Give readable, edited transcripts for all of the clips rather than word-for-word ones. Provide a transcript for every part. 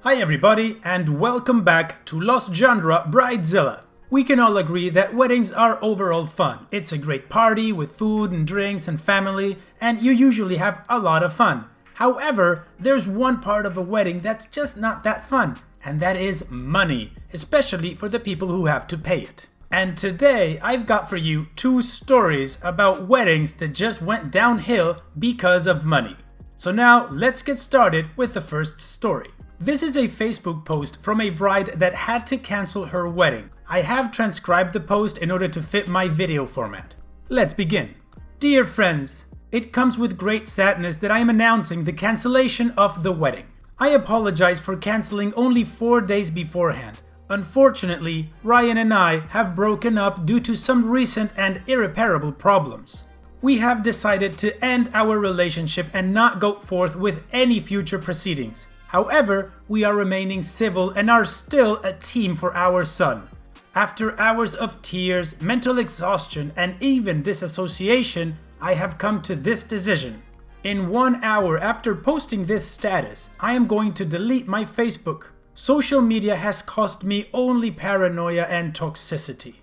Hi everybody, and welcome back to Lost Genre Bridezilla. We can all agree that weddings are overall fun. It's a great party with food and drinks and family, and you usually have a lot of fun. However, there's one part of a wedding that's just not that fun, and that is money, especially for the people who have to pay it. And today, I've got for you two stories about weddings that just went downhill because of money. So now, let's get started with the first story. This is a Facebook post from a bride that had to cancel her wedding. I have transcribed the post in order to fit my video format. Let's begin. Dear friends, it comes with great sadness that I am announcing the cancellation of the wedding. I apologize for canceling only 4 days beforehand. Unfortunately, Ryan and I have broken up due to some recent and irreparable problems. We have decided to end our relationship and not go forth with any future proceedings. However, we are remaining civil and are still a team for our son. After hours of tears, mental exhaustion, and even disassociation, I have come to this decision. In 1 hour after posting this status, I am going to delete my Facebook. Social media has cost me only paranoia and toxicity.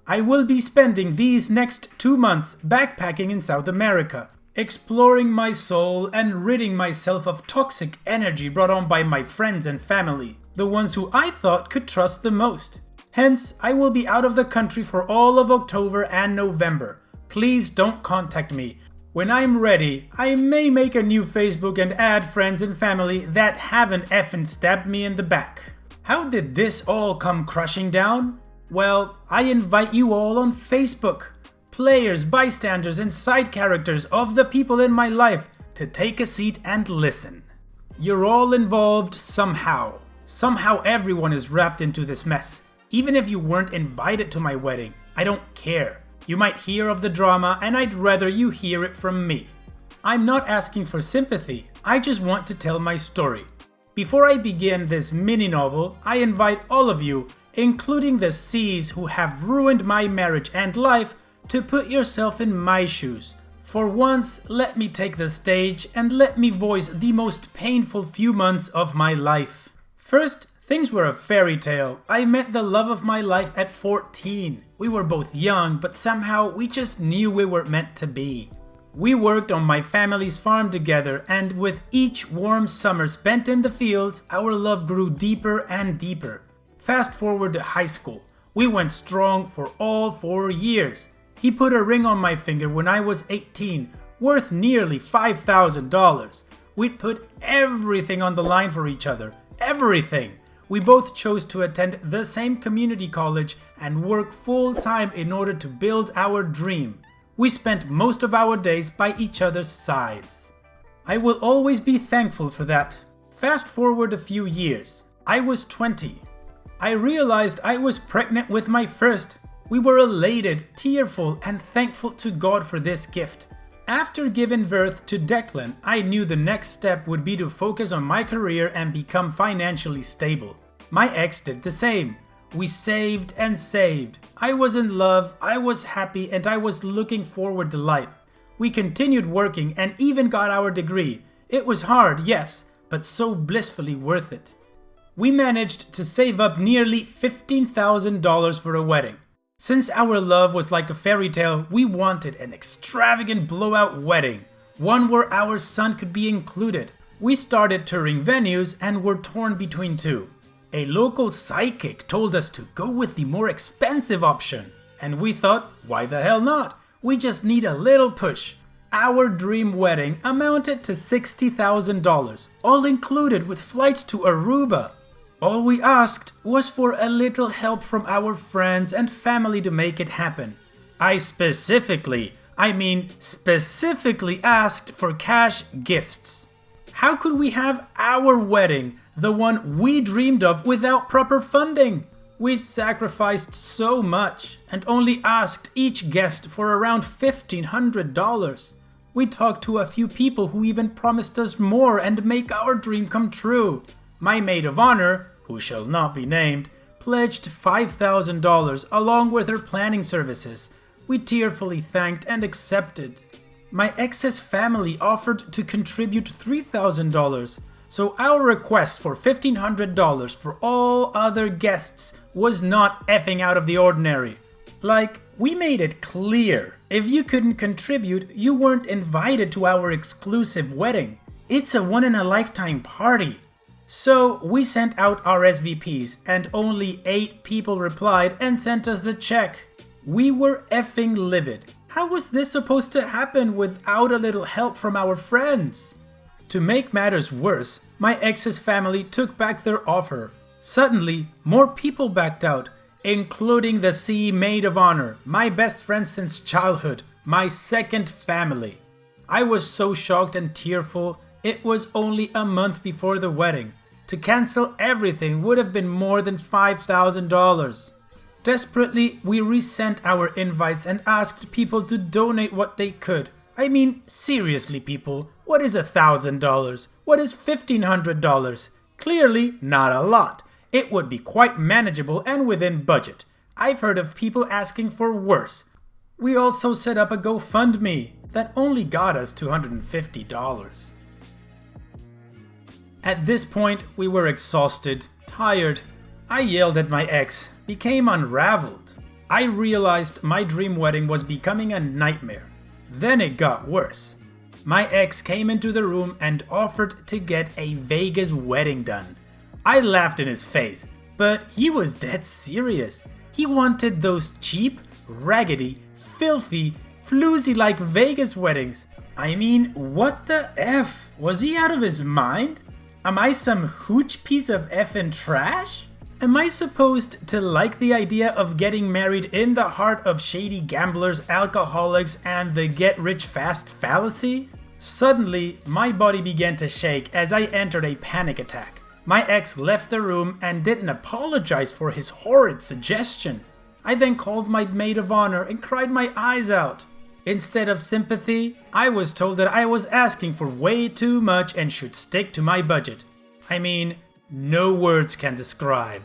I will be spending these next 2 months backpacking in South America, exploring my soul and ridding myself of toxic energy brought on by my friends and family, the ones who I thought could trust the most. Hence, I will be out of the country for all of October and November. Please don't contact me. When I'm ready, I may make a new Facebook and add friends and family that haven't effing stabbed me in the back. How did this all come crushing down? Well, I invite you all on Facebook, players, bystanders, and side characters of the people in my life, to take a seat and listen. You're all involved somehow. Somehow everyone is wrapped into this mess. Even if you weren't invited to my wedding, I don't care. You might hear of the drama, and I'd rather you hear it from me. I'm not asking for sympathy, I just want to tell my story. Before I begin this mini novel, I invite all of you, including the C's who have ruined my marriage and life, to put yourself in my shoes. For once, let me take the stage and let me voice the most painful few months of my life. First, things were a fairy tale. I met the love of my life at 14. We were both young, but somehow we just knew we were meant to be. We worked on my family's farm together, and with each warm summer spent in the fields, our love grew deeper and deeper. Fast forward to high school. We went strong for all 4 years. He put a ring on my finger when I was 18, worth nearly $5,000. We'd put everything on the line for each other. Everything. We both chose to attend the same community college and work full-time in order to build our dream. We spent most of our days by each other's sides. I will always be thankful for that. Fast forward a few years. I was 20. I realized I was pregnant with my first. We were elated, tearful, and thankful to God for this gift. After giving birth to Declan, I knew the next step would be to focus on my career and become financially stable. My ex did the same. We saved and saved. I was in love, I was happy, and I was looking forward to life. We continued working and even got our degree. It was hard, yes, but so blissfully worth it. We managed to save up nearly $15,000 for a wedding. Since our love was like a fairy tale, we wanted an extravagant blowout wedding, one where our son could be included. We started touring venues and were torn between two. A local psychic told us to go with the more expensive option, and we thought, why the hell not? We just need a little push. Our dream wedding amounted to $60,000, all included with flights to Aruba. All we asked was for a little help from our friends and family to make it happen. I specifically asked for cash gifts. How could we have our wedding, the one we dreamed of, without proper funding? We'd sacrificed so much and only asked each guest for around $1,500. We talked to a few people who even promised us more and make our dream come true. My maid of honor, who shall not be named, pledged $5,000 along with her planning services. We tearfully thanked and accepted. My ex's family offered to contribute $3,000. so our request for $1,500 for all other guests was not effing out of the ordinary. Like, we made it clear, if you couldn't contribute, you weren't invited to our exclusive wedding. It's a one-in-a-lifetime party. So we sent out RSVPs and only 8 people replied and sent us the check. We were effing livid. How was this supposed to happen without a little help from our friends? To make matters worse, my ex's family took back their offer. Suddenly, more people backed out, including the C maid of honor, my best friend since childhood, my second family. I was so shocked and tearful. It was only a month before the wedding. To cancel everything would have been more than $5,000. Desperately, we resent our invites and asked people to donate what they could. I mean, seriously people, what is $1,000? What is $1,500? Clearly not a lot. It would be quite manageable and within budget. I've heard of people asking for worse. We also set up a GoFundMe that only got us $250. At this point, we were exhausted, tired. I yelled at my ex, became unraveled. I realized my dream wedding was becoming a nightmare. Then it got worse. My ex came into the room and offered to get a Vegas wedding done. I laughed in his face, but he was dead serious. He wanted those cheap, raggedy, filthy, floozy-like Vegas weddings. I mean, what the F? Was he out of his mind? Am I some hooch piece of effing trash? Am I supposed to like the idea of getting married in the heart of shady gamblers, alcoholics, and the get-rich-fast fallacy? Suddenly, my body began to shake as I entered a panic attack. My ex left the room and didn't apologize for his horrid suggestion. I then called my maid of honor and cried my eyes out. Instead of sympathy, I was told that I was asking for way too much and should stick to my budget. I mean, no words can describe.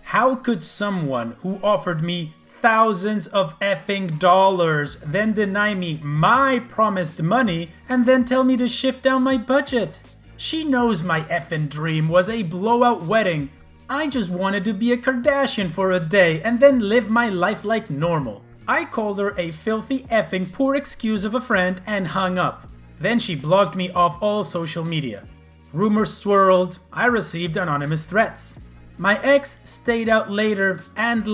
How could someone who offered me thousands of effing dollars then deny me my promised money and then tell me to shift down my budget? She knows my effing dream was a blowout wedding. I just wanted to be a Kardashian for a day and then live my life like normal. I called her a filthy effing poor excuse of a friend and hung up. Then she blocked me off all social media. Rumors swirled. I received anonymous threats. My ex stayed out later, and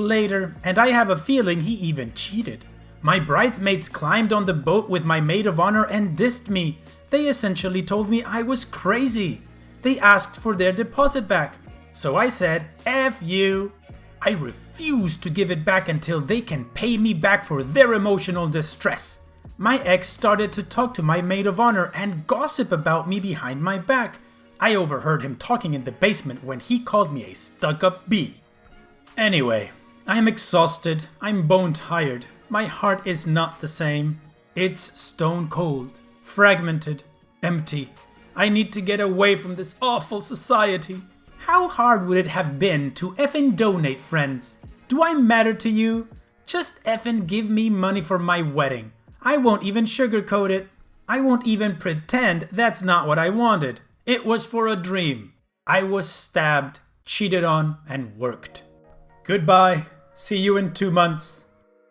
I have a feeling he even cheated. My bridesmaids climbed on the boat with my maid of honor and dissed me. They essentially told me I was crazy. They asked for their deposit back. So I said, F you. I refuse to give it back until they can pay me back for their emotional distress. My ex started to talk to my maid of honor and gossip about me behind my back. I overheard him talking in the basement when he called me a stuck-up bee. Anyway, I'm exhausted, I'm bone tired. My heart is not the same. It's stone cold, fragmented, empty. I need to get away from this awful society. How hard would it have been to effing donate, friends? Do I matter to you? Just effing give me money for my wedding. I won't even sugarcoat it. I won't even pretend that's not what I wanted. It was for a dream. I was stabbed, cheated on, and worked. Goodbye. See you in 2 months.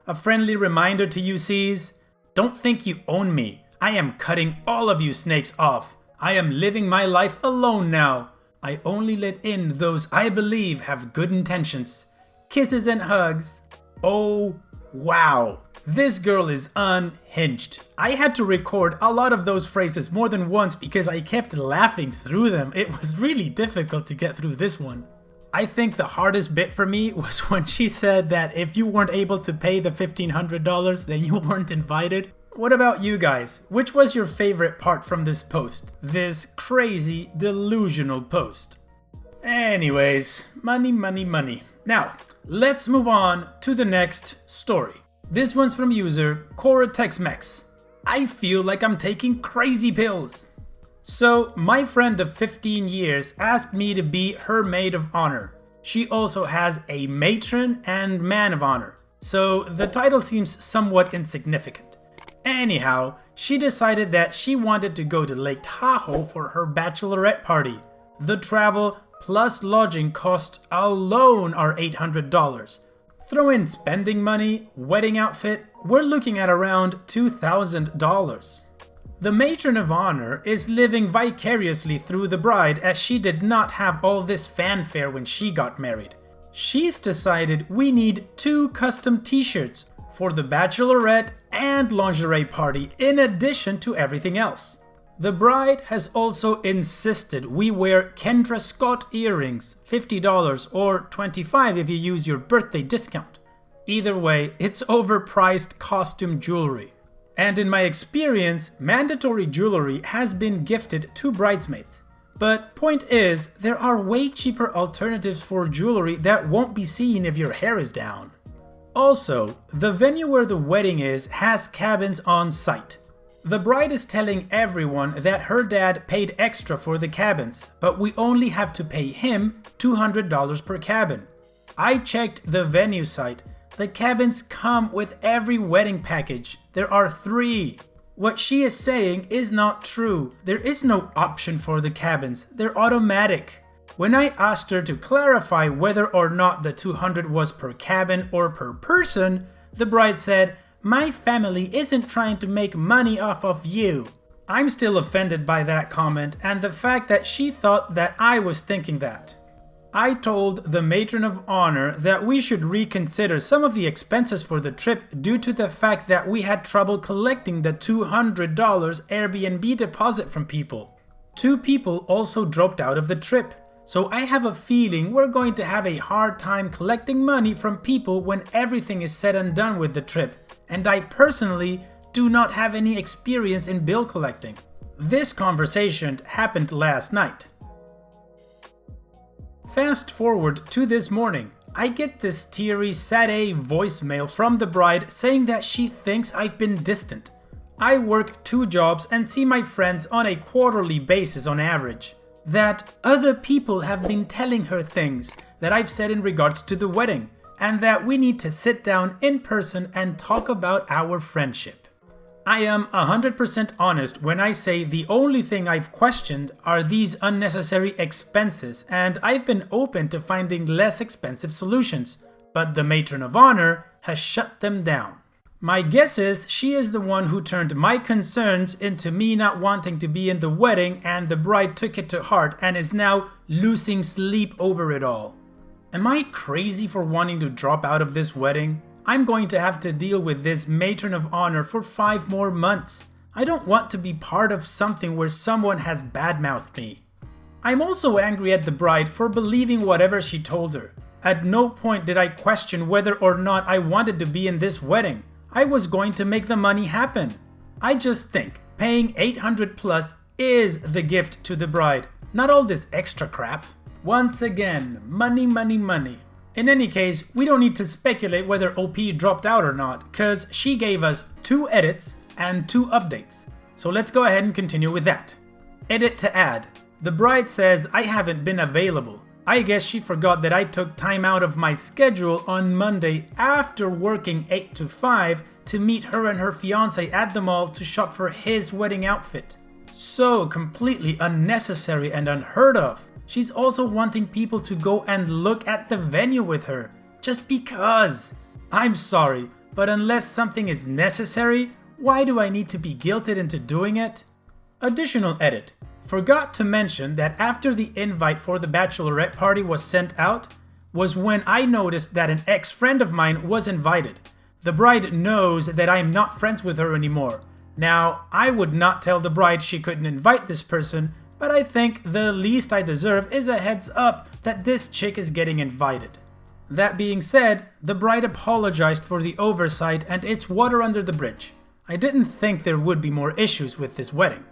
A friendly reminder to you C's, don't think you own me. I am cutting all of you snakes off. I am living my life alone now. I only let in those I believe have good intentions. Kisses and hugs. Oh, wow. This girl is unhinged. I had to record a lot of those phrases more than once because I kept laughing through them. It was really difficult to get through this one. I think the hardest bit for me was when she said that if you weren't able to pay the $1,500, then you weren't invited. What about you guys? Which was your favorite part from this post? This crazy, delusional post. Anyways, money, money, money. Now, let's move on to the next story. This one's from user Cora Tex-Mex. I feel like I'm taking crazy pills. So, my friend of 15 years asked me to be her maid of honor. She also has a matron and man of honor, so the title seems somewhat insignificant. Anyhow, she decided that she wanted to go to Lake Tahoe for her bachelorette party. The travel plus lodging costs alone are $800. Throw in spending money, wedding outfit, we're looking at around $2,000. The matron of honor is living vicariously through the bride as she did not have all this fanfare when she got married. She's decided we need 2 custom t-shirts for the bachelorette and lingerie party in addition to everything else. The bride has also insisted we wear Kendra Scott earrings, $50 or $25 if you use your birthday discount. Either way, it's overpriced costume jewelry. And in my experience, mandatory jewelry has been gifted to bridesmaids. But point is, there are way cheaper alternatives for jewelry that won't be seen if your hair is down. Also, the venue where the wedding is has cabins on site. The bride is telling everyone that her dad paid extra for the cabins, but we only have to pay him $200 per cabin. I checked the venue site. The cabins come with every wedding package. There are 3. What she is saying is not true. There is no option for the cabins. They're automatic. When I asked her to clarify whether or not the $200 was per cabin or per person, the bride said, "My family isn't trying to make money off of you." I'm still offended by that comment and the fact that she thought that I was thinking that. I told the matron of honor that we should reconsider some of the expenses for the trip due to the fact that we had trouble collecting the $200 Airbnb deposit from people. 2 people also dropped out of the trip, so I have a feeling we're going to have a hard time collecting money from people when everything is said and done with the trip, and I personally do not have any experience in bill collecting. This conversation happened last night. Fast forward to this morning, I get this teary, sad voicemail from the bride saying that she thinks I've been distant. I work 2 jobs and see my friends on a quarterly basis on average. That other people have been telling her things that I've said in regards to the wedding, and that we need to sit down in person and talk about our friendship. I am 100% honest when I say the only thing I've questioned are these unnecessary expenses, and I've been open to finding less expensive solutions, but the matron of honor has shut them down. My guess is she is the one who turned my concerns into me not wanting to be in the wedding, and the bride took it to heart and is now losing sleep over it all. Am I crazy for wanting to drop out of this wedding? I'm going to have to deal with this matron of honor for 5 more months. I don't want to be part of something where someone has badmouthed me. I'm also angry at the bride for believing whatever she told her. At no point did I question whether or not I wanted to be in this wedding. I was going to make the money happen. I just think paying $800 plus is the gift to the bride, not all this extra crap. Once again, money, money, money. In any case, we don't need to speculate whether OP dropped out or not, cause she gave us 2 edits and 2 updates. So let's go ahead and continue with that. Edit to add. The bride says I haven't been available. I guess she forgot that I took time out of my schedule on Monday after working 8 to 5 to meet her and her fiance at the mall to shop for his wedding outfit. So completely unnecessary and unheard of. She's also wanting people to go and look at the venue with her, just because. I'm sorry, but unless something is necessary, why do I need to be guilted into doing it? Additional edit. Forgot to mention that after the invite for the bachelorette party was sent out, was when I noticed that an ex-friend of mine was invited. The bride knows that I am not friends with her anymore. Now, I would not tell the bride she couldn't invite this person, but I think the least I deserve is a heads up that this chick is getting invited. That being said, the bride apologized for the oversight and it's water under the bridge. I didn't think there would be more issues with this wedding.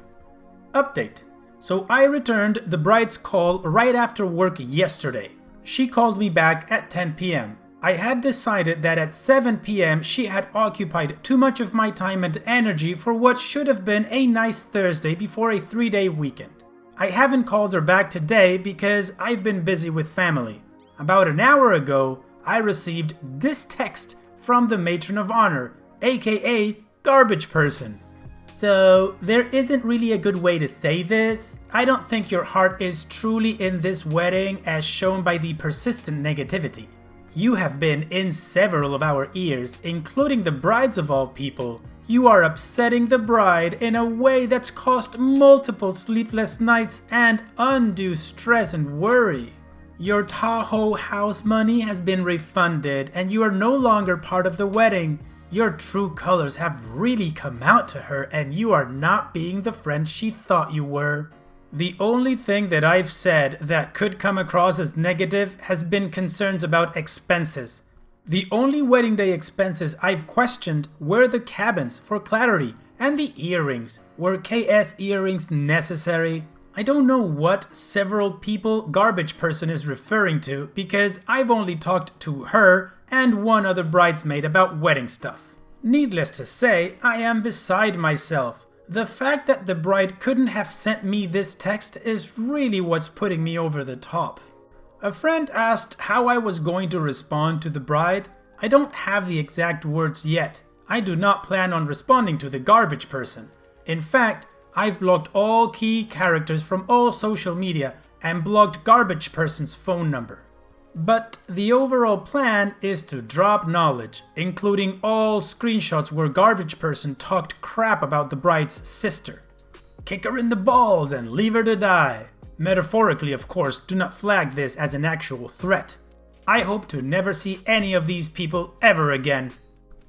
Update. So I returned the bride's call right after work yesterday. She called me back at 10 p.m. I had decided that at 7 p.m. she had occupied too much of my time and energy for what should have been a nice Thursday before a 3-day weekend. I haven't called her back today because I've been busy with family. About an hour ago, I received this text from the matron of honor, aka Garbage person. So, there isn't really a good way to say this. I don't think your heart is truly in this wedding as shown by the persistent negativity. You have been in several of our ears, including the bride's of all people. You are upsetting the bride in a way that's caused multiple sleepless nights and undue stress and worry. Your Tahoe house money has been refunded and you are no longer part of the wedding. Your true colors have really come out to her and you are not being the friend she thought you were. The only thing that I've said that could come across as negative has been concerns about expenses. The only wedding day expenses I've questioned were the cabins for clarity and the earrings. Were KS earrings necessary? I don't know what several people garbage person is referring to because I've only talked to her and one other bridesmaid about wedding stuff. Needless to say, I am beside myself. The fact that the bride couldn't have sent me this text is really what's putting me over the top. A friend asked how I was going to respond to the bride. I don't have the exact words yet. I do not plan on responding to the garbage person. In fact, I've blocked all key characters from all social media and blocked garbage person's phone number. But the overall plan is to drop knowledge, including all screenshots where garbage person talked crap about the bride's sister. Kick her in the balls and leave her to die. Metaphorically, of course, do not flag this as an actual threat. I hope to never see any of these people ever again.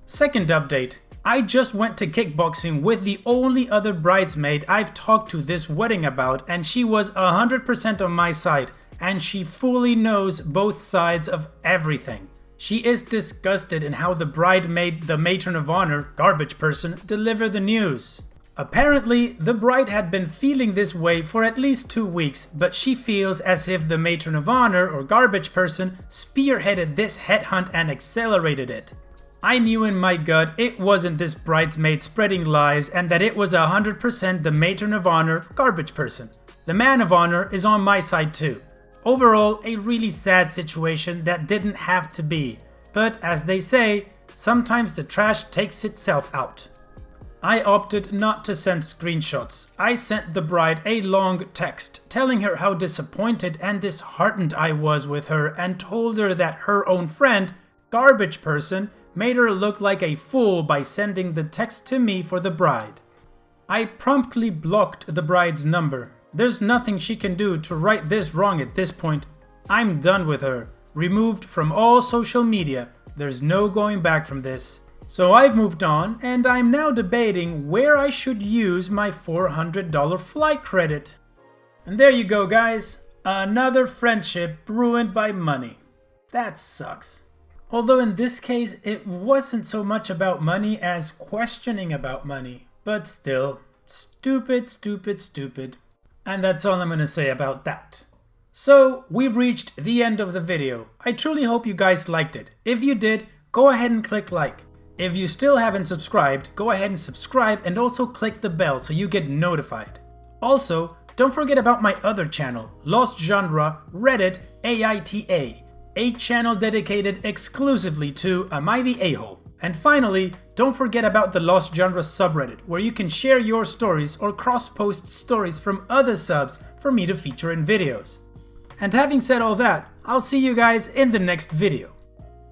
Second update. I just went to kickboxing with the only other bridesmaid I've talked to this wedding about and she was 100% on my side. And she fully knows both sides of everything. She is disgusted in how the bride made the matron of honor, garbage person, deliver the news. Apparently, the bride had been feeling this way for at least 2 weeks, but she feels as if the matron of honor, or garbage person, spearheaded this headhunt and accelerated it. I knew in my gut it wasn't this bridesmaid spreading lies and that it was 100% the matron of honor, garbage person. The man of honor is on my side too. Overall, a really sad situation that didn't have to be, but as they say, sometimes the trash takes itself out. I opted not to send screenshots. I sent the bride a long text telling her how disappointed and disheartened I was with her and told her that her own friend, garbage person, made her look like a fool by sending the text to me for the bride. I promptly blocked the bride's number. There's nothing she can do to right this wrong at this point. I'm done with her. Removed from all social media. There's no going back from this. So I've moved on and I'm now debating where I should use my $400 flight credit. And there you go, guys. Another friendship ruined by money. That sucks. Although in this case it wasn't so much about money as questioning about money. But still, stupid, stupid, stupid. And that's all I'm going to say about that. So, we've reached the end of the video. I truly hope you guys liked it. If you did, go ahead and click like. If you still haven't subscribed, go ahead and subscribe and also click the bell so you get notified. Also, don't forget about my other channel, Lost Genre Reddit AITA, a channel dedicated exclusively to Am I the A-hole? And finally, don't forget about the Lost Genre subreddit, where you can share your stories or cross-post stories from other subs for me to feature in videos. And having said all that, I'll see you guys in the next video.